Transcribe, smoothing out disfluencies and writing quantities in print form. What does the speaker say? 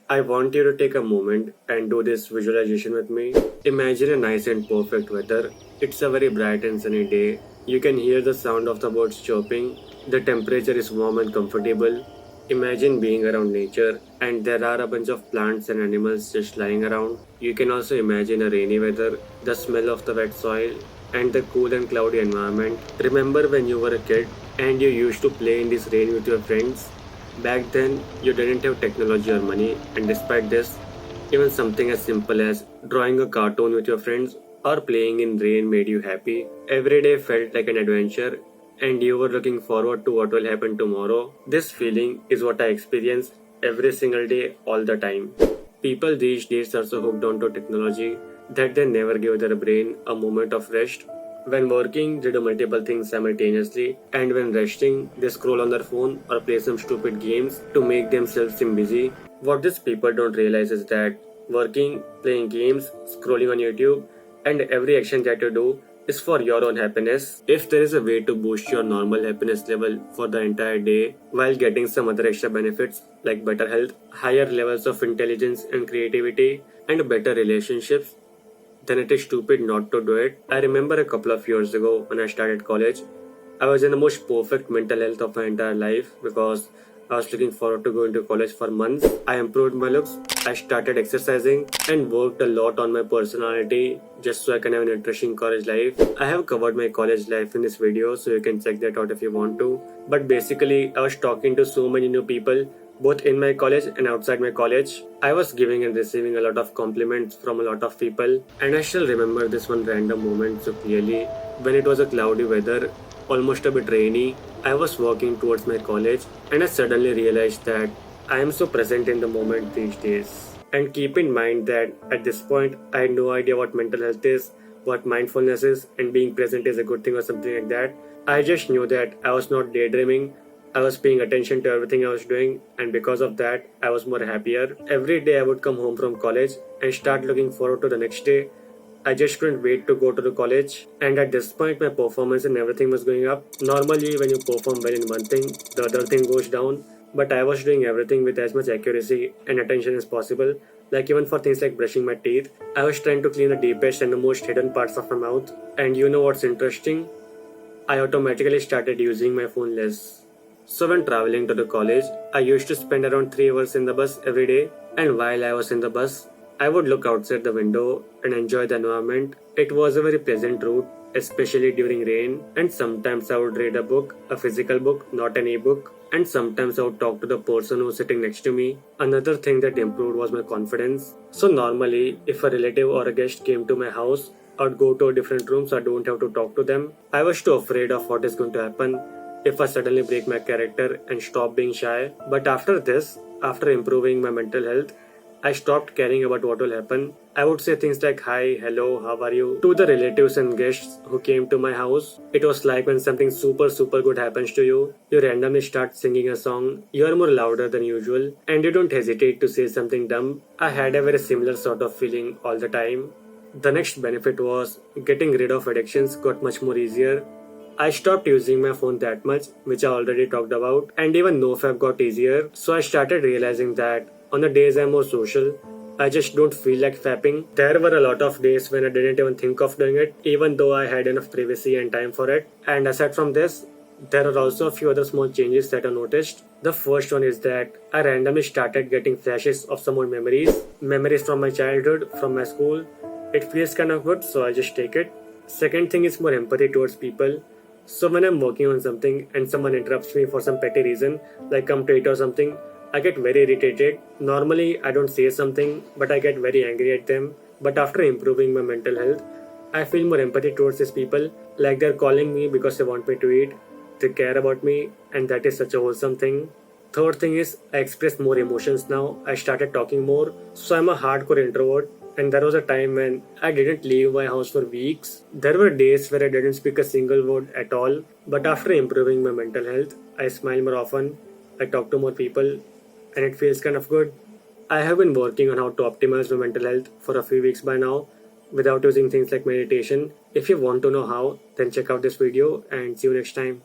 I want you to take a moment and do this visualization with me. Imagine a nice and perfect weather. It's a very bright and sunny day. You can hear the sound of the birds chirping. The temperature is warm and comfortable. Imagine being around nature, and there are a bunch of plants and animals just lying around. You can also imagine a rainy weather, the smell of the wet soil, and the cool and cloudy environment. Remember when you were a kid and you used to play in this rain with your friends? Back then, you didn't have technology or money, and despite this, even something as simple as drawing a cartoon with your friends or playing in rain made you happy. Every day felt like an adventure, and you were looking forward to what will happen tomorrow. This feeling is what I experience every single day, all the time. People these days are so hooked onto technology that they never give their brain a moment of rest. When working, they do multiple things simultaneously, and when resting, they scroll on their phone or play some stupid games to make themselves seem busy. What these people don't realize is that working, playing games, scrolling on YouTube, and every action that you do is for your own happiness. If there is a way to boost your normal happiness level for the entire day while getting some other extra benefits like better health, higher levels of intelligence and creativity, and better relationships, then it is stupid not to do it. I remember a couple of years ago when I started college, I was in the most perfect mental health of my entire life because I was looking forward to going to college for months. I improved my looks, I started exercising, and worked a lot on my personality just so I can have an interesting college life. I have covered my college life in this video, so you can check that out if you want to. But basically, I was talking to so many new people both in my college and outside my college. I was giving and receiving a lot of compliments from a lot of people, and I still remember this one random moment so clearly. When it was a cloudy weather, almost a bit rainy, I was walking towards my college, and I suddenly realized that I am so present in the moment these days. And keep in mind that at this point, I had no idea what mental health is, what mindfulness is, and being present is a good thing or something like that. I just knew that I was not daydreaming. I was paying attention to everything I was doing, and because of that, I was more happier. Every day I would come home from college and start looking forward to the next day. I just couldn't wait to go to the college, and at this point, my performance and everything was going up. Normally, when you perform well in one thing, the other thing goes down, but I was doing everything with as much accuracy and attention as possible. Like, even for things like brushing my teeth, I was trying to clean the deepest and the most hidden parts of my mouth. And you know what's interesting? I automatically started using my phone less. So when traveling to the college, I used to spend around 3 hours in the bus every day, and while I was in the bus, I would look outside the window and enjoy the environment. It was a very pleasant route, especially during rain, and sometimes I would read a book, a physical book, not an e-book, and sometimes I would talk to the person who was sitting next to me. Another thing that improved was my confidence. So normally, if a relative or a guest came to my house, I would go to a different room so I don't have to talk to them. I was too afraid of what is going to happen if I suddenly break my character and stop being shy. But after this, after improving my mental health, I stopped caring about what will happen. I would say things like hi, hello, how are you to the relatives and guests who came to my house. It was like when something super good happens to you, you randomly start singing a song, you are more louder than usual, and you don't hesitate to say something dumb. I had a very similar sort of feeling all the time. The next benefit was getting rid of addictions got much more easier. I stopped using my phone that much, which I already talked about, and even NoFap got easier. So I started realizing that on the days I'm more social, I just don't feel like fapping. There were a lot of days when I didn't even think of doing it, even though I had enough privacy and time for it. And aside from this, there are also a few other small changes that I noticed. The first one is that I randomly started getting flashes of some old memories from my childhood, from my school. It feels kind of good, so I just take it. Second thing is more empathy towards people. So when I'm working on something and someone interrupts me for some petty reason, like come to eat or something, I get very irritated. Normally, I don't say something, but I get very angry at them. But after improving my mental health, I feel more empathy towards these people, like they're calling me because they want me to eat, they care about me, and that is such a wholesome thing. Third thing is, I express more emotions now. I started talking more, so I'm a hardcore introvert. And there was a time when I didn't leave my house for weeks. There were days where I didn't speak a single word at all. But after improving my mental health, I smile more often, I talk to more people, and it feels kind of good. I have been working on how to optimize my mental health for a few weeks by now without using things like meditation. If you want to know how, then check out this video and see you next time.